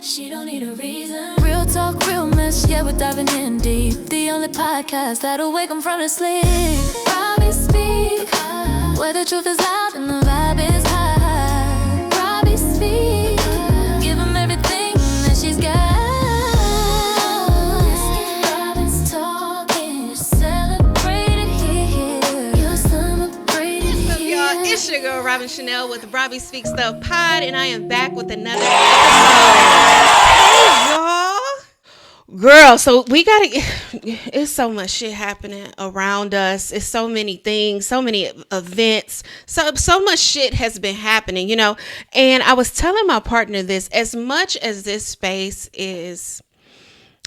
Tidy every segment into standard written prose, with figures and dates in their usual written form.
She don't need a reason. Real talk, real mess, yeah, we're diving in deep. The only podcast that'll wake 'em from their sleep. Robbie speak, where the truth is loud and the vibe is high. Robbie speak, give 'em everything that she's got. Robin's talking, you're celebrated here. You're celebrated here. What's up, y'all? It's your girl Robin Chanel with Robbie Speaks the Pod, and I am back with another episode. Hey, y'all. Girl, so we gotta, it's so much shit happening around us. It's so many things, so many events, so much shit has been happening, you know. And I was telling my partner this, as much as this space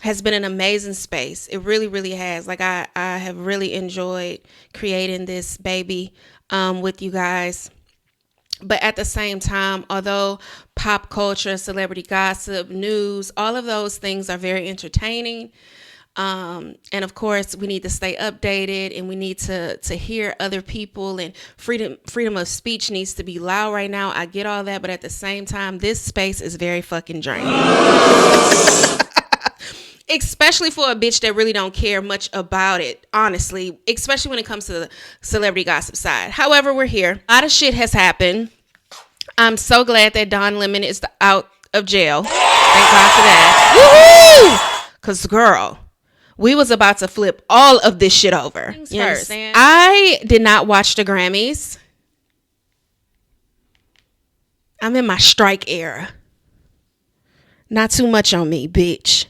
has been an amazing space, it really has. Like I have really enjoyed creating this baby with you guys. But at the same time, although pop culture, celebrity gossip, news, all of those things are very entertaining. And of course, we need to stay updated, and we need to hear other people, and freedom of speech needs to be loud right now. I get all that. But at the same time, this space is very fucking draining. Especially for a bitch that really don't care much about it, honestly, especially when it comes to the celebrity gossip side. However, we're here. A lot of shit has happened. I'm so glad that Don Lemon is out of jail. Thank God for that. Woohoo! Because, girl, we was about to flip all of this shit over. You understand? I did not watch the Grammys. I'm in my strike era. Not too much on me, bitch.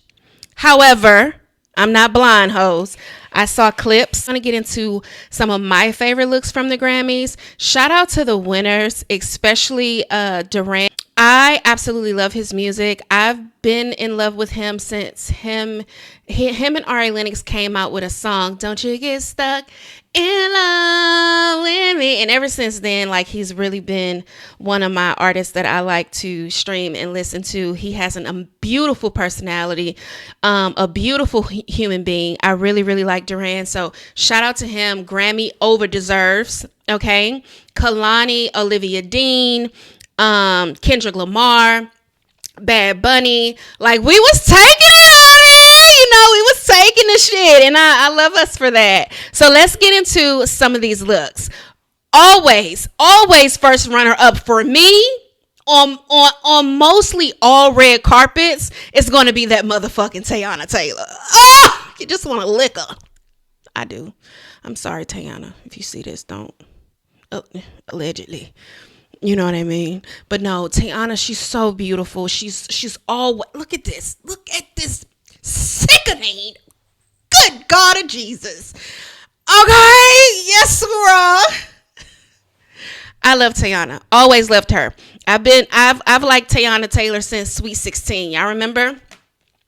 However, I'm not blind, hoes. I saw clips. I'm going to get into some of my favorite looks from the Grammys. Shout out to the winners, especially Durant. I absolutely love his music. I've been in love with him since him and Ari Lennox came out with a song, Don't You Get Stuck in Love with Me. And ever since then, like, he's really been one of my artists that I like to stream and listen to. He has a beautiful personality, a beautiful human being. I really like Durant. So shout out to him. Grammy over deserves. Okay. Kalani, Olivia Dean, Kendrick Lamar, Bad Bunny. Like, we was taking it, you know, we was taking the shit, and I love us for that. So let's get into some of these looks. Always first runner up for me on mostly all red carpets is going to be that motherfucking Teyana Taylor. Oh, you just want to lick her. I do. I'm sorry, Teyana, if you see this, don't. Allegedly. You know what I mean? But no, Teyana, she's so beautiful. She's all, look at this sickening. Good God of Jesus. Okay, yes, girl. I love Teyana. Always loved her. I've liked Teyana Taylor since Sweet 16. Y'all remember?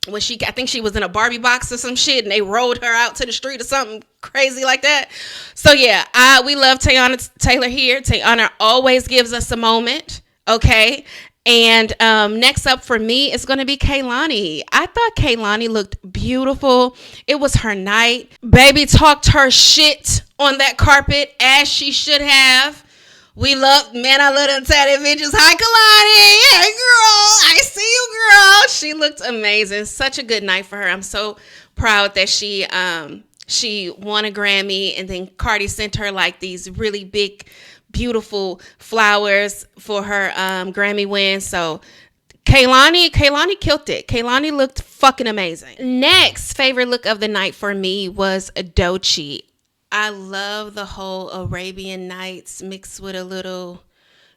When I think she was in a Barbie box or some shit, and they rolled her out to the street or something crazy like that. So yeah, we love Teyana Taylor here. Teyana always gives us a moment, okay? And next up for me is going to be Kehlani. I thought Kehlani looked beautiful. It was her night. Baby talked her shit on that carpet, as she should have. I love them tatted bitches. Hi, Kalani. Hey, girl. I see you, girl. She looked amazing. Such a good night for her. I'm so proud that she won a Grammy, and then Cardi sent her like these really big, beautiful flowers for her Grammy win. So Kehlani killed it. Kehlani looked fucking amazing. Next favorite look of the night for me was Doechii. I love the whole Arabian Nights mixed with a little,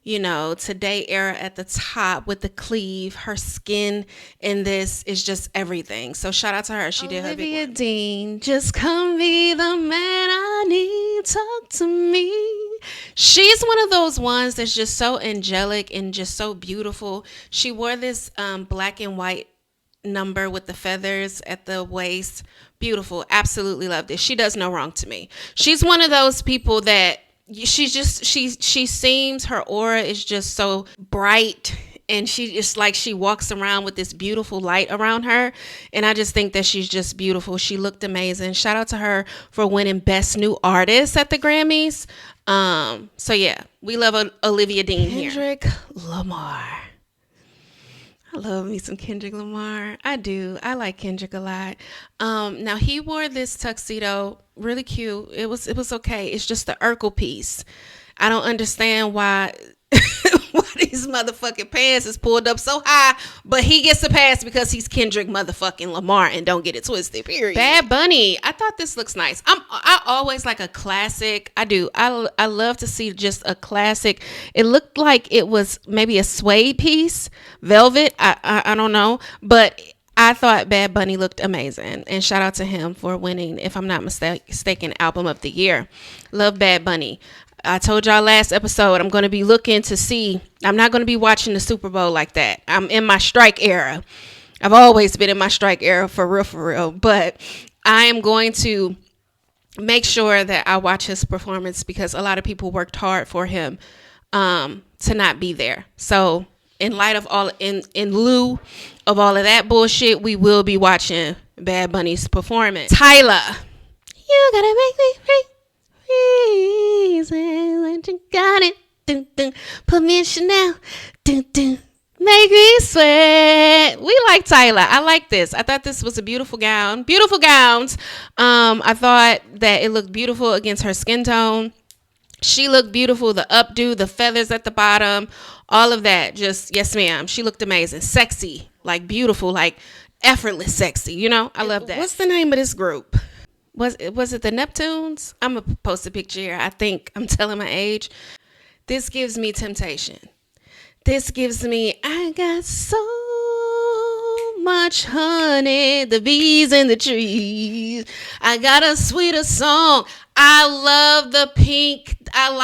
you know, Today era at the top with the cleave. Her skin in this is just everything. So shout out to her. She did her big one. Olivia Dean, just come be the man I need. Talk to me. She's one of those ones that's just so angelic and just so beautiful. She wore this black and white number with the feathers at the waist. Beautiful. Absolutely loved it. She does no wrong to me. She's one of those people that she seems, her aura is just so bright, and she just like, she walks around with this beautiful light around her, and I just think that she's just beautiful. She looked amazing. Shout out to her for winning Best New Artist at the Grammys. So yeah, we love Olivia Dean here. Kendrick Lamar. I love me some Kendrick Lamar. I do. I like Kendrick a lot. Now he wore this tuxedo, really cute. It was okay. It's just the Urkel piece. I don't understand why why these motherfucking pants is pulled up so high, but he gets a pass because he's Kendrick motherfucking Lamar, and don't get it twisted. Period. Bad Bunny. I thought this looks nice. I always like a classic. I do. I love to see just a classic. It looked like it was maybe a suede piece, velvet. I don't know, but I thought Bad Bunny looked amazing, and shout out to him for winning, if I'm not mistaken, Album of the Year. Love Bad Bunny. I told y'all last episode I'm going to be looking to see. I'm not going to be watching the Super Bowl like that. I'm in my strike era. I've always been in my strike era for real. But I am going to make sure that I watch his performance because a lot of people worked hard for him to not be there. So in light of in lieu of all of that bullshit, we will be watching Bad Bunny's performance. Tyler, you gotta make me free. Reason you got it. Dun, dun. Put me in Chanel. Dun, dun. Make me sweat. We like Tyler. I like this. I thought this was a beautiful gown. Beautiful gowns. I thought that it looked beautiful against her skin tone. She looked beautiful. The updo, the feathers at the bottom, all of that. Just, yes, ma'am. She looked amazing. Sexy. Like beautiful. Like effortless sexy. You know, I love that. What's the name of this group? Was it the Neptunes? I'm going to post a picture here. I think I'm telling my age. This gives me Temptation. This gives me, I got so much honey, the bees in the trees. I got a sweeter song. I love the pink. I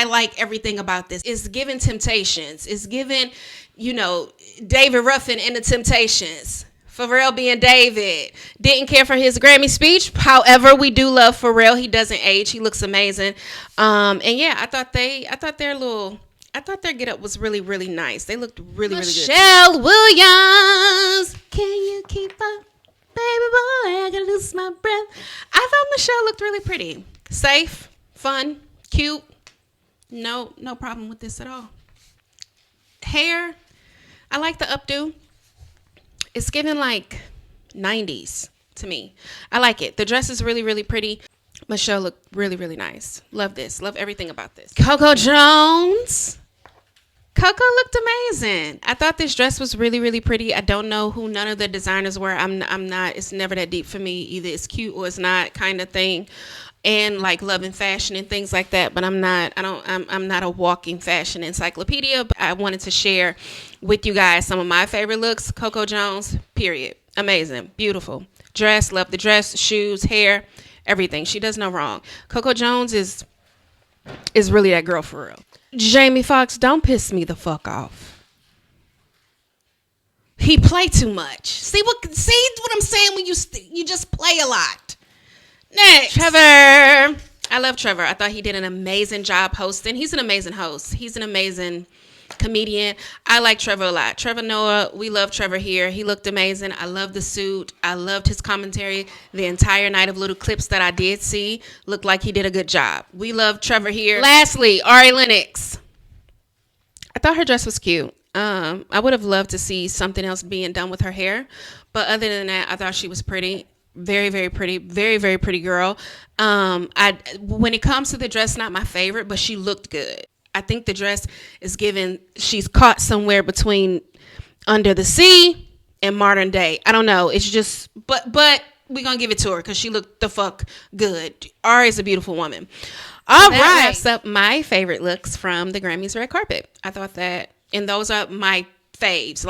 like everything about this. It's giving Temptations. It's giving, David Ruffin and the Temptations. Pharrell being David. Didn't care for his Grammy speech. However, we do love Pharrell. He doesn't age. He looks amazing. And yeah, I thought their get up was really, really nice. They looked really, really good. Michelle Williams. Can you keep up? Baby boy, I gotta lose my breath. I thought Michelle looked really pretty. Safe, fun, cute. No problem with this at all. Hair. I like the updo. It's giving like 90s to me. I like it. The dress is really, really pretty. Michelle looked really, really nice. Love this. Love everything about this. Coco Jones. Coco looked amazing. I thought this dress was really, really pretty. I don't know who none of the designers were. I'm not. It's never that deep for me. Either it's cute or it's not, kind of thing. And like loving fashion and things like that, but I'm not a walking fashion encyclopedia. But I wanted to share with you guys some of my favorite looks. Coco Jones, period. Amazing, beautiful dress. Love the dress, shoes, hair, everything. She does no wrong. Coco Jones is really that girl for real. Jamie Foxx, don't piss me the fuck off. He play too much. See what I'm saying when you just play a lot. Next, Trevor. I love Trevor. I thought he did an amazing job hosting. He's an amazing host. He's an amazing comedian. I like Trevor a lot. Trevor Noah, we love Trevor here. He looked amazing. I love the suit. I loved his commentary. The entire night of little clips that I did see looked like he did a good job. We love Trevor here. Lastly, Ari Lennox. I thought her dress was cute. I would have loved to see something else being done with her hair. But other than that, I thought she was pretty. Very, very pretty. Very, very pretty girl. When it comes to the dress, not my favorite, but she looked good. I think the dress is given, she's caught somewhere between Under the Sea and Modern Day. I don't know. It's just, but we're going to give it to her because she looked the fuck good. Ari's a beautiful woman. All right. That wraps up my favorite looks from the Grammys red carpet. I thought that, and those are my faves.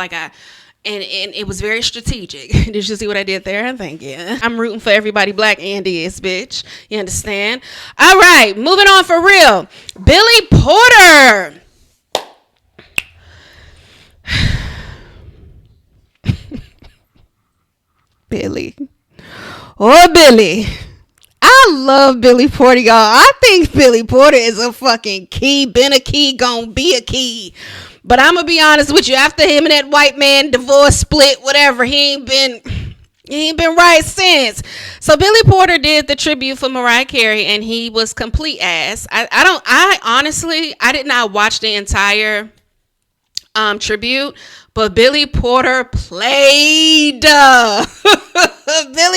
And it was very strategic. Did you see what I did there? Thank you. I'm rooting for everybody black and is, bitch. You understand? All right, moving on for real. Billy Porter. Billy. Oh, Billy. I love Billy Porter, y'all. I think Billy Porter is a fucking key. Been a key, gonna be a key. But I'm going to be honest with you. After him and that white man, divorce, split, whatever, he ain't been right since. So Billy Porter did the tribute for Mariah Carey, and he was complete ass. I honestly did not watch the entire tribute, but Billy Porter played. Billy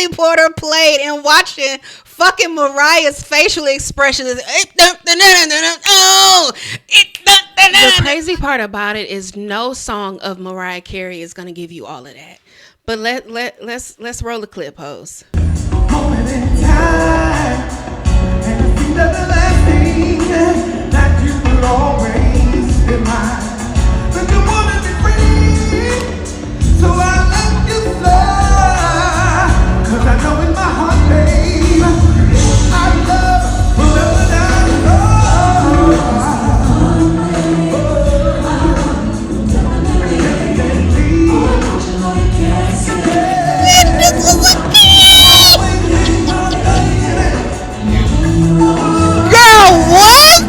Porter played, and watching fucking Mariah's facial expression is the crazy part about it is no song of Mariah Carey is gonna give you all of that. But let's roll the clip, hoes. Moment in time, and it seems that the last thing that you will always be mine. But you wanna be free, so I let you fly. 'Cause I know in my heart, babe, I love whatever that Girl, what?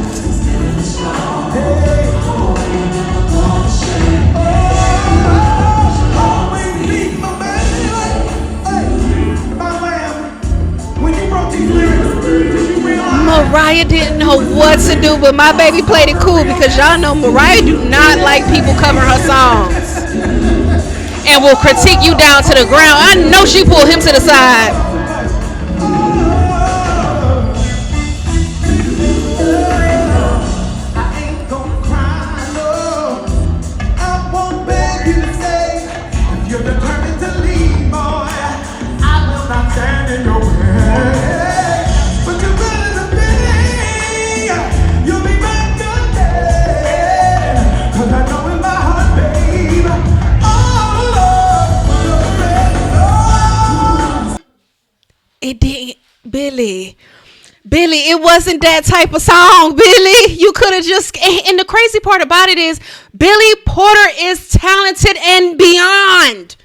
Mariah didn't know what to do, but my baby played it cool because y'all know Mariah do not like people covering her songs and will critique you down to the ground. I know she pulled him to the side. It didn't, Billy, it wasn't that type of song, Billy. You could have just, and the crazy part about it is Billy Porter is talented and beyond.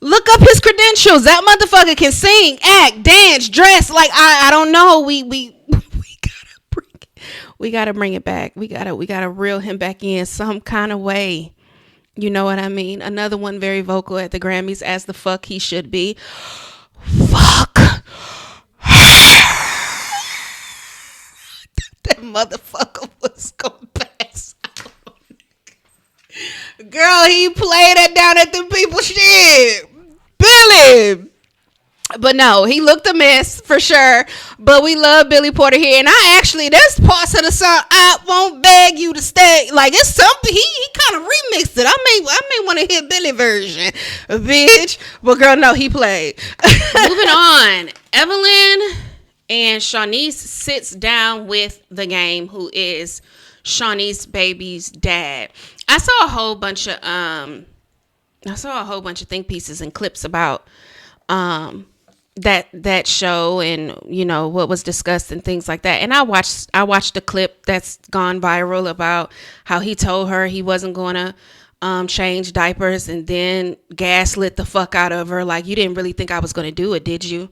Look up his credentials. That motherfucker can sing, act, dance, dress. Like, I don't know. We gotta bring it back. We gotta reel him back in some kind of way. You know what I mean? Another one very vocal at the Grammys, as the fuck he should be. Fuck. That motherfucker was gonna pass out. Girl, he played that down at the people's shit. Billy. But no, he looked a mess for sure. But we love Billy Porter here. And there's parts of the song I won't beg you to stay. Like, it's something he kind of remixed it. I may want to hear Billy version, bitch. But girl, no, he played. Moving on, Evelyn and Shawnice sits down with The Game, who is Shawnice's baby's dad. I saw a whole bunch of think pieces and clips about that show and, you know, what was discussed and things like that. And I watched the clip that's gone viral about how he told her he wasn't going to change diapers and then gaslit the fuck out of her. Like, you didn't really think I was going to do it, did you?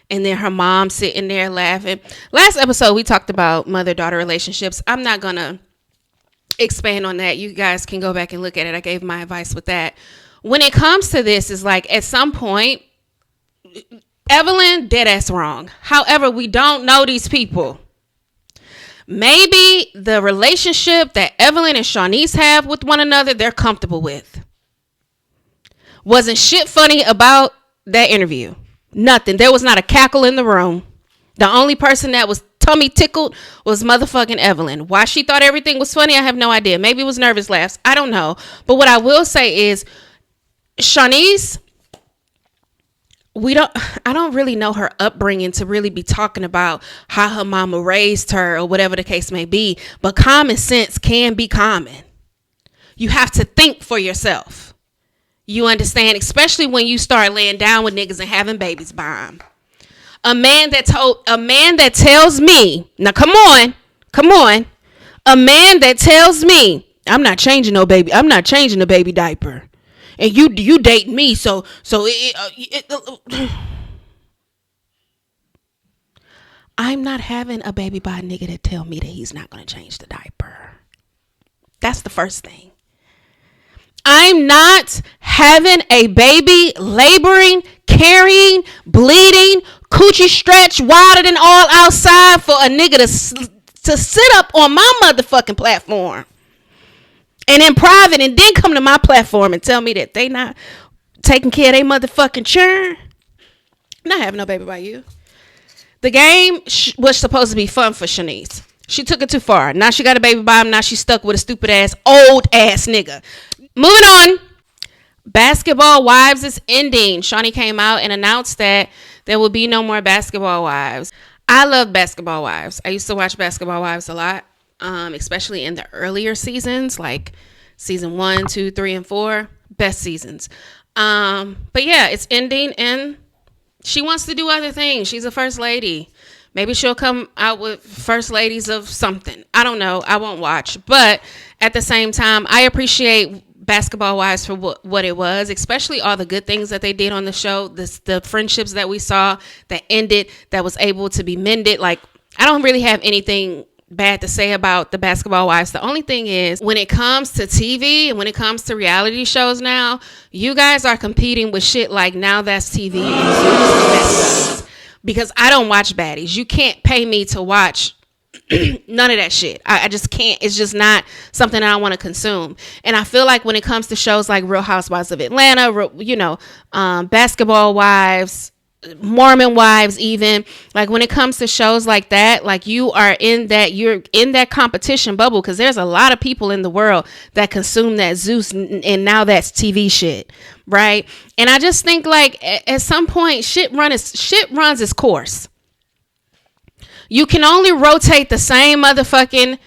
And then her mom sitting there laughing. Last episode, we talked about mother-daughter relationships. I'm not going to expand on that. You guys can go back and look at it. I gave my advice with that. When it comes to this, is like, at some point, Evelyn, dead ass wrong. However, we don't know these people. Maybe the relationship that Evelyn and Shawnice have with one another, they're comfortable with. Wasn't shit funny about that interview. Nothing. There was not a cackle in the room. The only person that was tummy tickled was motherfucking Evelyn. Why she thought everything was funny, I have no idea. Maybe it was nervous laughs. I don't know. But what I will say is, Shawnice, I don't really know her upbringing to really be talking about how her mama raised her or whatever the case may be. But common sense can be common. You have to think for yourself. You understand? Especially when you start laying down with niggas and having babies by them. A man that tells me, now come on. A man that tells me, I'm not changing no baby. I'm not changing the baby diaper. And you dating me, so I'm not having a baby by a nigga that tell me that he's not going to change the diaper. That's the first thing. I'm not having a baby laboring, carrying, bleeding, coochie stretch wilder than all outside for a nigga to sit up on my motherfucking platform and in private, and then come to my platform and tell me that they not taking care of their motherfucking churn. Not having no baby by you. The game was supposed to be fun for Shanice. She took it too far. Now she got a baby by him. Now she's stuck with a stupid ass, old ass nigga. Moving on. Basketball Wives is ending. Shawnee came out and announced that there will be no more Basketball Wives. I love Basketball Wives. I used to watch Basketball Wives a lot, especially in the earlier seasons, like season 1, 2, 3, and 4. Best seasons. But yeah, it's ending, and she wants to do other things. She's a first lady. Maybe she'll come out with first ladies of something. I don't know. I won't watch. But at the same time, I appreciate Basketball Wives for what it was, especially all the good things that they did on the show. The friendships that we saw that ended, that was able to be mended. Like, I don't really have anything bad to say about the Basketball Wives. The only thing is, when it comes to TV and when it comes to reality shows now, you guys are competing with shit like Now That's TV because I don't watch baddies. You can't pay me to watch none of that shit. I just can't. It's just not something that I want to consume. And I feel like when it comes to shows like Real Housewives of Atlanta, Basketball Wives, Mormon Wives, even, like, when it comes to shows like that, like, you're in that competition bubble, because there's a lot of people in the world that consume that Zeus and Now That's TV shit, right? And I just think, like, at some point, shit runs its course. You can only rotate the same motherfucking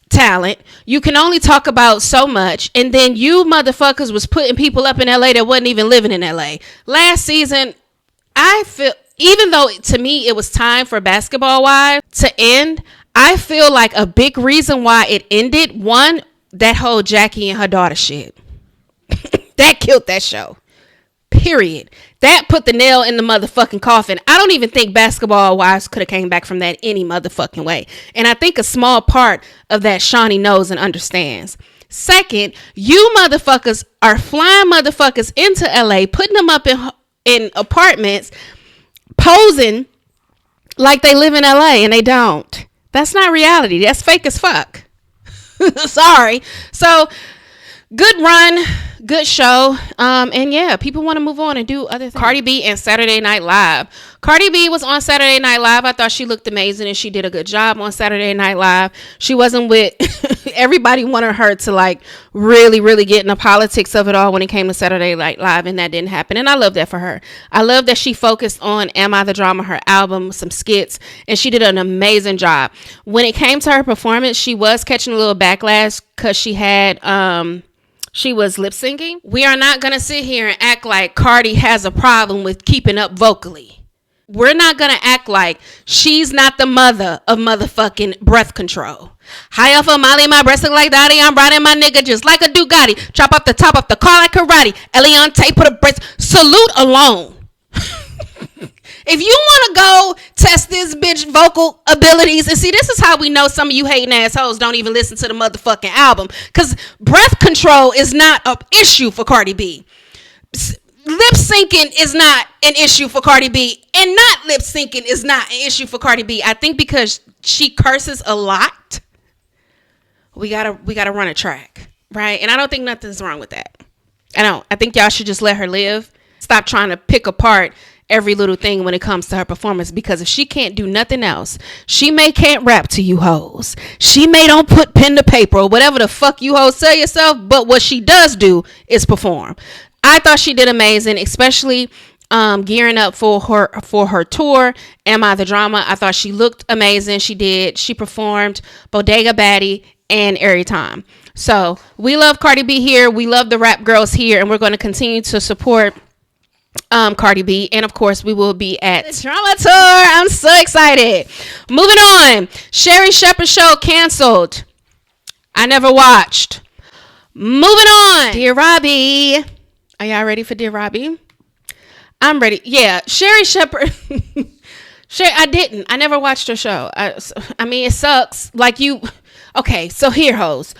talent. You can only talk about so much, and then you motherfuckers was putting people up in LA that wasn't even living in LA. Last season, I feel, even though to me it was time for Basketball Wives to end, I feel like a big reason why it ended, one, that whole Jackie and her daughter shit. That killed that show. Period. That put the nail in the motherfucking coffin. I don't even think Basketball Wives could have came back from that any motherfucking way. And I think a small part of that Shawnee knows and understands. Second, you motherfuckers are flying motherfuckers into LA, putting them up in apartments, posing like they live in LA, and they don't. That's not reality. That's fake as fuck. Sorry. So, good run, good show. And yeah, people want to move on and do other things. Cardi B and Saturday Night Live. Cardi B was on Saturday Night Live. I thought she looked amazing and she did a good job on Saturday Night Live. She wasn't with everybody wanted her to, like, really, really get in the politics of it all when it came to Saturday Night Live, and that didn't happen. And I love that for her. I love that she focused on Am I the Drama, her album, some skits, and she did an amazing job. When it came to her performance, she was catching a little backlash because she was lip syncing. We are not going to sit here and act like Cardi has a problem with keeping up vocally. We're not going to act like she's not the mother of motherfucking breath control. High off of Molly, my breasts look like Dottie. I'm riding my nigga just like a Ducati. Chop off the top of the car like karate. Eliante put a breast. Salute alone. If you want to go test this bitch vocal abilities, and see, this is how we know some of you hating assholes don't even listen to the motherfucking album, because breath control is not an issue for Cardi B. Lip syncing is not an issue for Cardi B, and not lip syncing is not an issue for Cardi B. I think because she curses a lot, we gotta run a track, right? And I don't think nothing's wrong with that. I don't. I think y'all should just let her live. Stop trying to pick apart every little thing when it comes to her performance, because if she can't do nothing else, she may can't rap to you hoes. She may don't put pen to paper or whatever the fuck you hoes tell yourself, but what she does do is perform. I thought she did amazing, especially gearing up for her tour, Am I the Drama. I thought she looked amazing. She performed Bodega Baddie and Every Time. So we love Cardi B here. We love the rap girls here, and we're going to continue to support Cardi B, and of course we will be at the Drama Tour. I'm so excited. Moving on, Sherri Shepherd show canceled. I never watched. Moving on, Dear Robbie. Are y'all ready for Dear Robbie? I'm ready. Yeah, Sherri Shepherd. I never watched her show. I mean, it sucks. Okay, so here, hoes.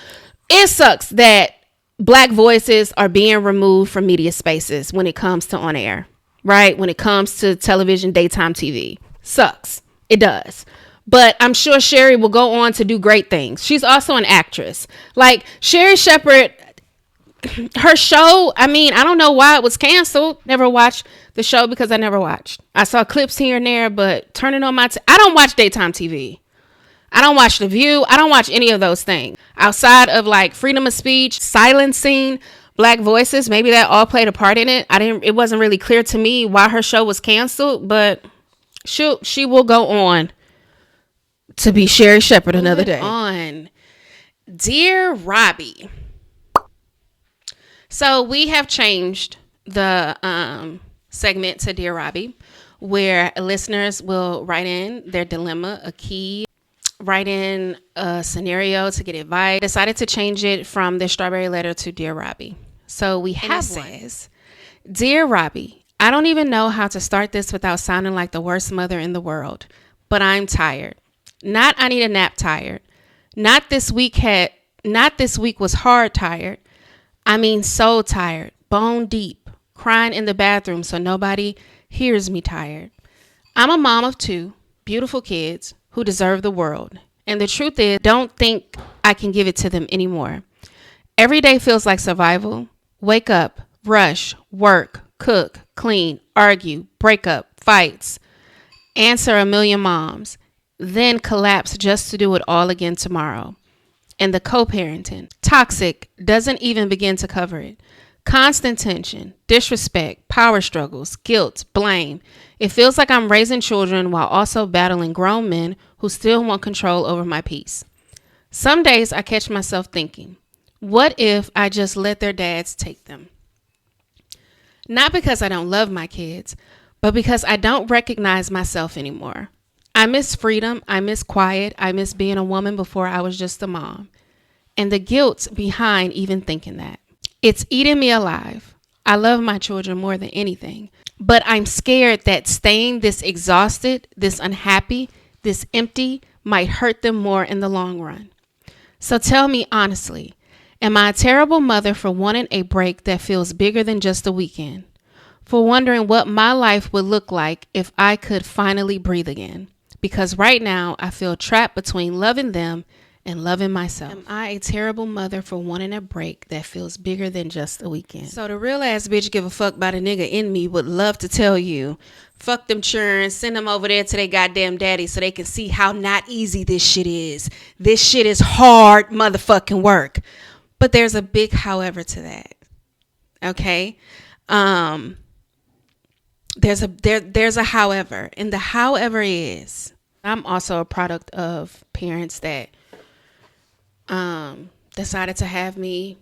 It sucks that Black voices are being removed from media spaces when it comes to on air, right? When it comes to television, daytime TV. Sucks. It does. But I'm sure Sherry will go on to do great things. She's also an actress. Like Sherry Shepherd, her show, I mean, I don't know why it was canceled. Never watched the show because I never watched. I saw clips here and there, but turning on I don't watch daytime TV. I don't watch The View. I don't watch any of those things. Outside of like freedom of speech, silencing Black voices, maybe that all played a part in it. It wasn't really clear to me why her show was canceled, but she will go on to be Sherry Shepherd another day. On Dear Robbie. So we have changed the segment to Dear Robbie, where listeners will write in their dilemma, a key, write in a scenario to get advice. Decided to change it from the strawberry letter to Dear Robbie. So we have one. Says, Dear Robbie, I don't even know how to start this without sounding like the worst mother in the world, but I'm tired. Not I need a nap tired. Not this week was hard tired. I mean so tired, bone deep, crying in the bathroom so nobody hears me tired. I'm a mom of 2 beautiful kids who deserve the world. And the truth is, don't think I can give it to them anymore. Every day feels like survival. Wake up, rush, work, cook, clean, argue, break up, fights, answer a million moms, then collapse just to do it all again tomorrow. And the co-parenting, toxic, doesn't even begin to cover it. Constant tension, disrespect, power struggles, guilt, blame. It feels like I'm raising children while also battling grown men who still want control over my peace. Some days I catch myself thinking, what if I just let their dads take them? Not because I don't love my kids, but because I don't recognize myself anymore. I miss freedom. I miss quiet. I miss being a woman before I was just a mom. And the guilt behind even thinking that. It's eating me alive. I love my children more than anything. But I'm scared that staying this exhausted, this unhappy, this empty might hurt them more in the long run. So tell me honestly, am I a terrible mother for wanting a break that feels bigger than just a weekend? For wondering what my life would look like if I could finally breathe again? Because right now I feel trapped between loving them and loving myself. Am I a terrible mother for wanting a break that feels bigger than just a weekend? So the real ass bitch give a fuck about a nigga in me would love to tell you, fuck them churns, send them over there to their goddamn daddy so they can see how not easy this shit is. This shit is hard motherfucking work. But there's a big however to that. Okay? There's a however, and the however is I'm also a product of parents that decided to have me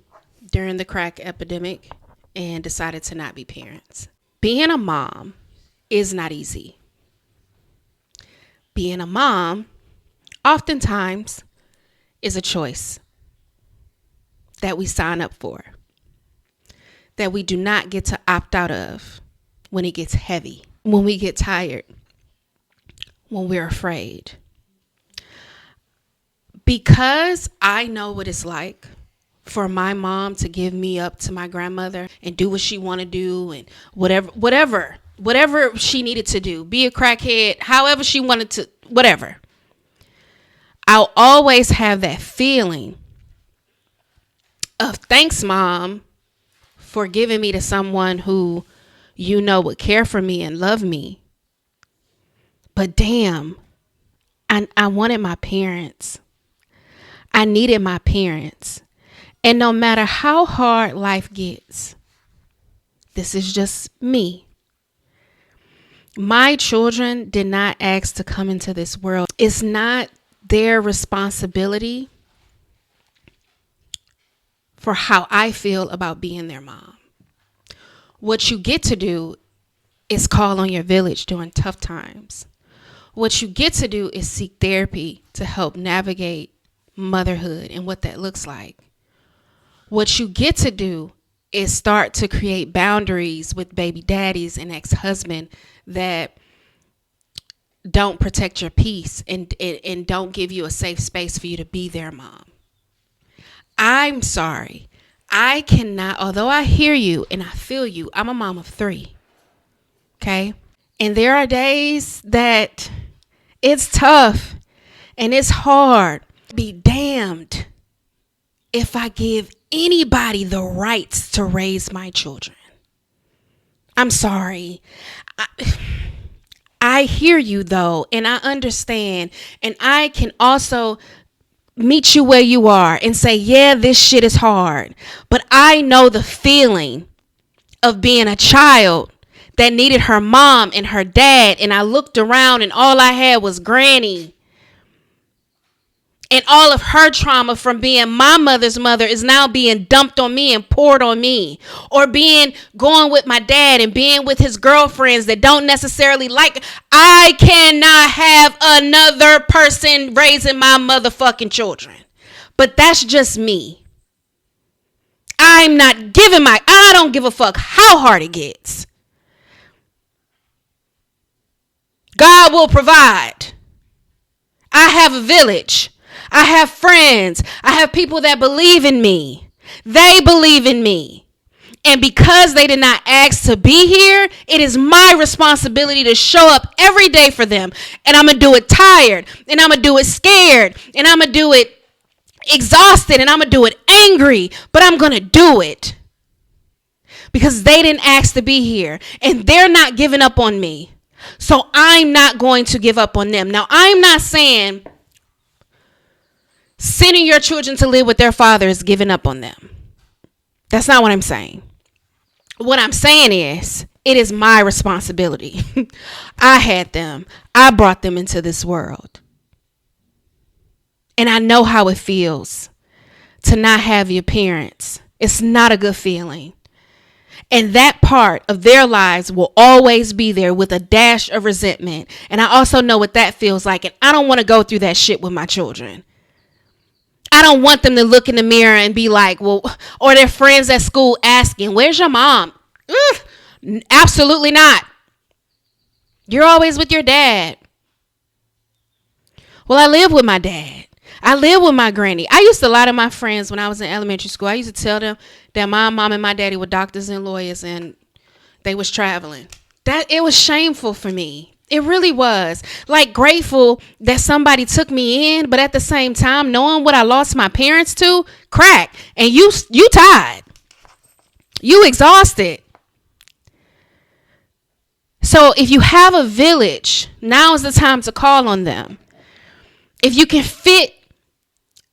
during the crack epidemic and decided to not be parents. Being a mom is not easy. Being a mom oftentimes is a choice that we sign up for, that we do not get to opt out of when it gets heavy, when we get tired, when we're afraid. Because I know what it's like for my mom to give me up to my grandmother and do what she want to do and whatever she needed to do, be a crackhead, however she wanted to, whatever. I'll always have that feeling of thanks, Mom, for giving me to someone who you know would care for me and love me. But damn, I wanted my parents. I needed my parents. And no matter how hard life gets, this is just me. My children did not ask to come into this world. It's not their responsibility for how I feel about being their mom. What you get to do is call on your village during tough times. What you get to do is seek therapy to help navigate motherhood and what that looks like. What you get to do is start to create boundaries with baby daddies and ex-husband that don't protect your peace and don't give you a safe space for you to be their mom. I'm sorry. I cannot, although I hear you and I feel you, I'm a mom of 3. Okay? And there are days that it's tough. And it's hard. Be damned if I give anybody the rights to raise my children. I'm sorry. I hear you though, and I understand, and I can also meet you where you are and say, yeah, this shit is hard. But I know the feeling of being a child that needed her mom and her dad, and I looked around and all I had was Granny. And all of her trauma from being my mother's mother is now being dumped on me and poured on me. Or going with my dad and being with his girlfriends that don't necessarily like. I cannot have another person raising my motherfucking children. But that's just me. I don't give a fuck how hard it gets. God will provide. I have a village. I have friends. I have people that believe in me. They believe in me. And because they did not ask to be here, it is my responsibility to show up every day for them. And I'm going to do it tired. And I'm going to do it scared. And I'm going to do it exhausted. And I'm going to do it angry. But I'm going to do it. Because they didn't ask to be here. And they're not giving up on me. So I'm not going to give up on them. Now, I'm not saying sending your children to live with their father is giving up on them. That's not what I'm saying. What I'm saying is, it is my responsibility. I had them. I brought them into this world. And I know how it feels to not have your parents. It's not a good feeling. And that part of their lives will always be there with a dash of resentment. And I also know what that feels like. And I don't want to go through that shit with my children. I don't want them to look in the mirror and be like, well, or their friends at school asking, where's your mom? Ugh, absolutely not. You're always with your dad. Well, I live with my dad. I live with my granny. I used to lie to my friends when I was in elementary school. I used to tell them that my mom and my daddy were doctors and lawyers and they was traveling. That it was shameful for me. It really was. Like, grateful that somebody took me in, but at the same time, knowing what I lost my parents to, crack. And you tired. You exhausted. So if you have a village, now is the time to call on them. If you can fit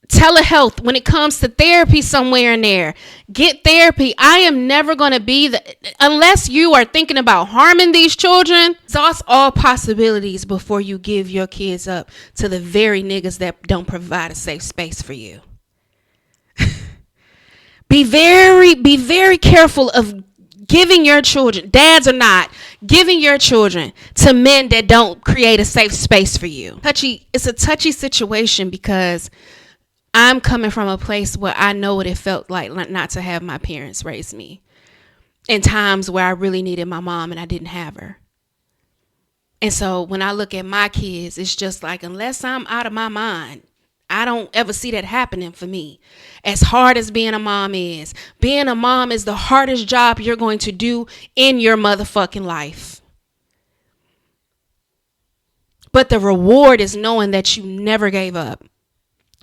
telehealth when it comes to therapy somewhere in there, get therapy. I am never going to be unless you are thinking about harming these children, exhaust all possibilities before you give your kids up to the very niggas that don't provide a safe space for you. Be very careful of giving your children, dads or not, giving your children to men that don't create a safe space for you. It's a touchy situation because I'm coming from a place where I know what it felt like not to have my parents raise me. In times where I really needed my mom and I didn't have her. And so when I look at my kids, it's just like, unless I'm out of my mind, I don't ever see that happening for me. As hard as being a mom is the hardest job you're going to do in your motherfucking life. But the reward is knowing that you never gave up.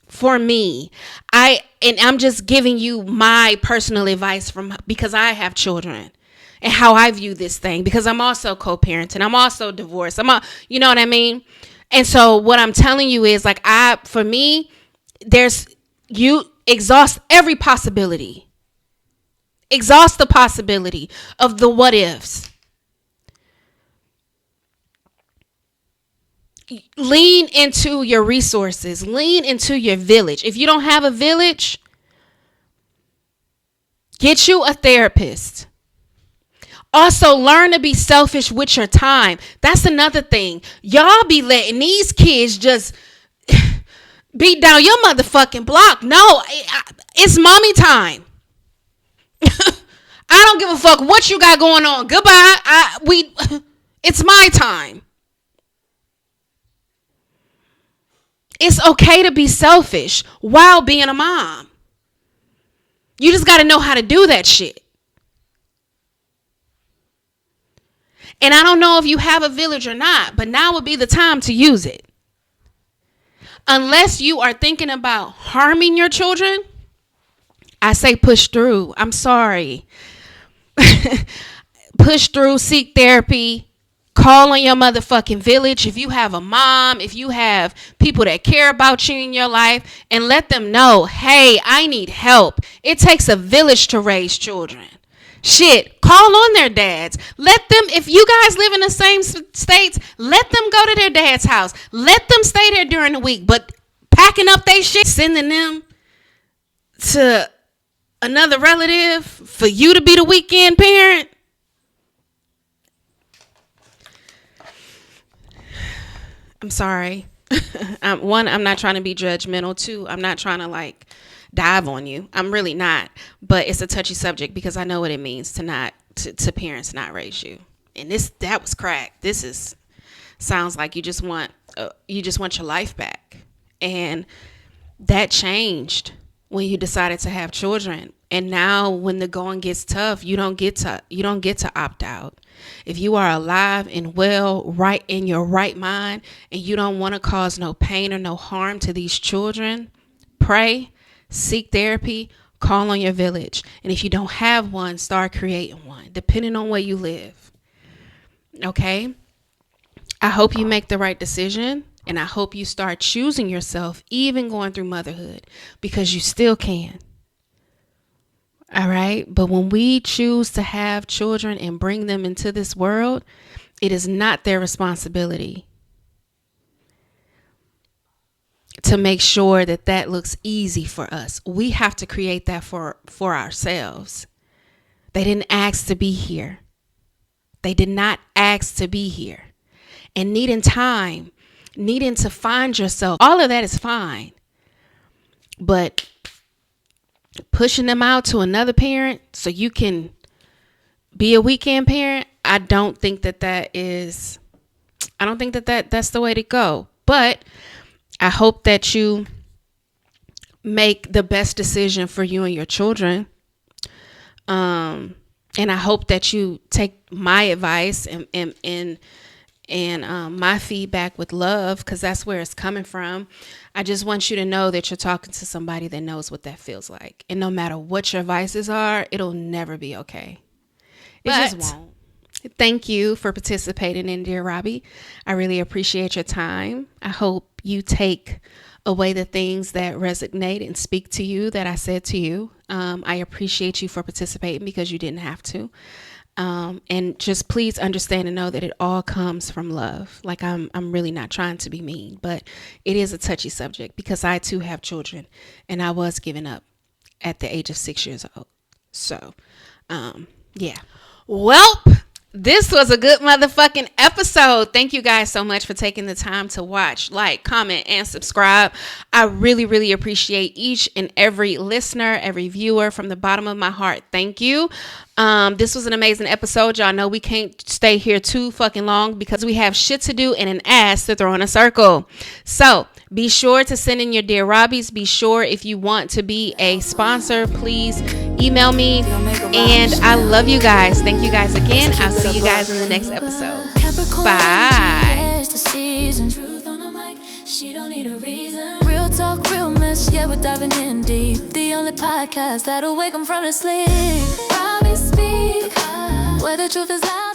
For me, I'm just giving you my personal advice because I have children and how I view this thing, because I'm also co-parenting. I'm also divorced. You know what I mean? And so what I'm telling you is, like, for me, you exhaust every possibility. Exhaust the possibility of the what ifs. Lean into your resources. Lean into your village. If you don't have a village, get you a therapist. Also, learn to be selfish with your time. That's another thing. Y'all be letting these kids just beat down your motherfucking block. No, it's mommy time. I don't give a fuck what you got going on. Goodbye. It's my time. It's okay to be selfish while being a mom. You just got to know how to do that shit. And I don't know if you have a village or not, but now would be the time to use it. unless you are thinking about harming your children, I say push through. I'm sorry. Push through, seek therapy, call on your motherfucking village. If you have a mom, if you have people that care about you in your life, and let them know, hey, I need help. It takes a village to raise children. Shit, call on their dads. Let them, if you guys live in the same states, let them go to their dad's house. Let them stay there during the week. But packing up they shit, sending them to another relative for you to be the weekend parent. I'm sorry. One, I'm not trying to be judgmental. Two, I'm not trying to like dive on you. I'm really not. But it's a touchy subject because I know what it means to parents not raise you. And that was crack. Sounds like you just want your life back. And that changed when you decided to have children. And now when the going gets tough, you don't get to opt out. If you are alive and well, right in your right mind, and you don't want to cause no pain or no harm to these children, pray, seek therapy, call on your village. And if you don't have one, start creating one, depending on where you live. Okay? I hope you make the right decision, and I hope you start choosing yourself, even going through motherhood, because you still can. All right. But when we choose to have children and bring them into this world, it is not their responsibility to make sure that looks easy for us. We have to create that for ourselves. They didn't ask to be here. They did not ask to be here. And needing time, needing to find yourself, all of that is fine. But pushing them out to another parent so you can be a weekend parent, I don't think that's the way to go. But I hope that you make the best decision for you and your children. And I hope that you take my advice and my feedback with love, because that's where it's coming from. I just want you to know that you're talking to somebody that knows what that feels like. And no matter what your vices are, it'll never be okay. It just won't. Thank you for participating in Dear Robbie. I really appreciate your time. I hope you take away the things that resonate and speak to you that I said to you. I appreciate you for participating because you didn't have to. And just please understand and know that it all comes from love. Like I'm really not trying to be mean, but it is a touchy subject because I too have children and I was given up at the age of 6 years old. So, yeah. Welp. This was a good motherfucking episode. Thank you guys so much for taking the time to watch, like, comment, and subscribe. I really, really appreciate each and every listener, every viewer from the bottom of my heart. Thank you. This was an amazing episode. Y'all know we can't stay here too fucking long because we have shit to do and an ass to throw in a circle. So be sure to send in your Dear Robbies. Be sure if you want to be a sponsor, please email me. And I love you guys. Thank you guys again. I'll see you guys in the next episode. Bye. She don't need a reason. Real talk, real mess, yeah, we're diving in deep. The only podcast that'll wake 'em from their sleep. Robbie speak, where the truth is loud.